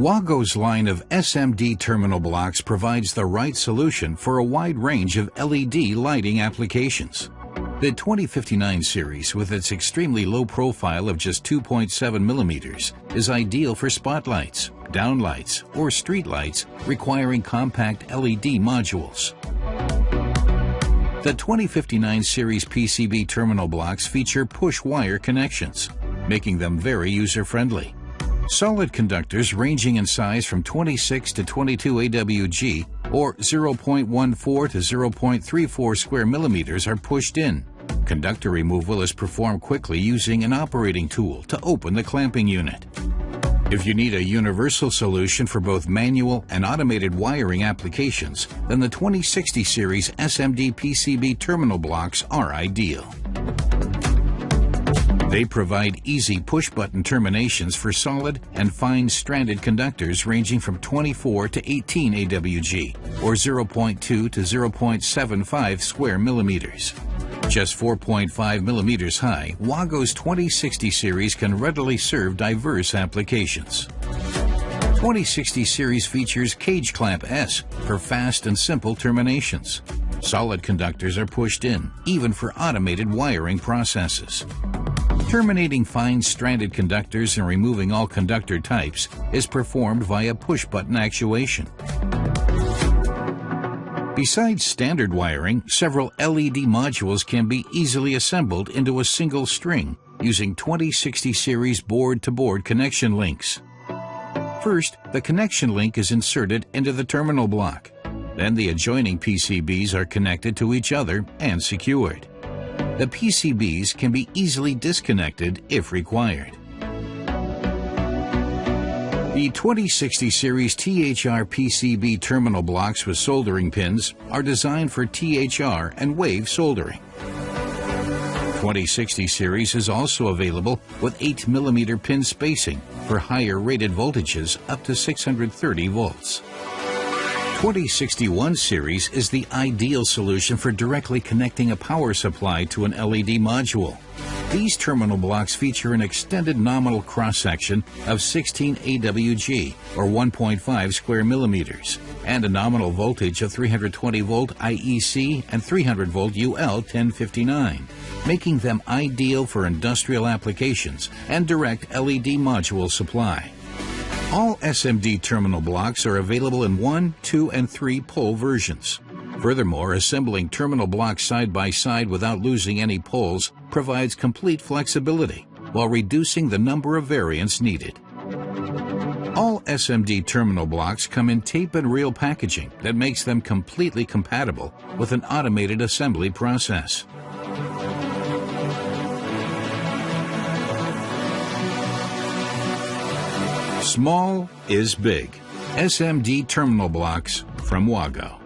WAGO's line of SMD terminal blocks provides the right solution for a wide range of LED lighting applications. The 2059 series, with its extremely low profile of just 2.7 millimeters, is ideal for spotlights, downlights, or streetlights requiring compact LED modules. The 2059 series PCB terminal blocks feature push-wire connections, making them very user-friendly. Solid conductors ranging in size from 26 to 22 AWG or 0.14 to 0.34 square millimeters are pushed in. Conductor removal is performed quickly using an operating tool to open the clamping unit. If you need a universal solution for both manual and automated wiring applications, then the 2060 series SMD PCB terminal blocks are ideal. They provide easy push-button terminations for solid and fine stranded conductors ranging from 24 to 18 AWG, or 0.2 to 0.75 square millimeters. Just 4.5 millimeters high, WAGO's 2060 series can readily serve diverse applications. 2060 series features Cage Clamp S for fast and simple terminations. Solid conductors are pushed in, even for automated wiring processes. Terminating fine stranded conductors and removing all conductor types is performed via push-button actuation. Besides standard wiring, several LED modules can be easily assembled into a single string using 2060 series board-to-board connection links. First, the connection link is inserted into the terminal block. Then the adjoining PCBs are connected to each other and secured. The PCBs can be easily disconnected if required. The 2060 series THR PCB terminal blocks with soldering pins are designed for THR and wave soldering. 2060 series is also available with 8 mm pin spacing for higher rated voltages up to 630 volts. 2061 series is the ideal solution for directly connecting a power supply to an LED module. These terminal blocks feature an extended nominal cross-section of 16 AWG, or 1.5 square millimeters, and a nominal voltage of 320 volt IEC and 300 volt UL 1059, making them ideal for industrial applications and direct LED module supply. All SMD terminal blocks are available in 1, 2, and 3 pole versions. Furthermore, assembling terminal blocks side by side without losing any poles provides complete flexibility while reducing the number of variants needed. All SMD terminal blocks come in tape and reel packaging that makes them completely compatible with an automated assembly process. Small is big. SMD terminal blocks from WAGO.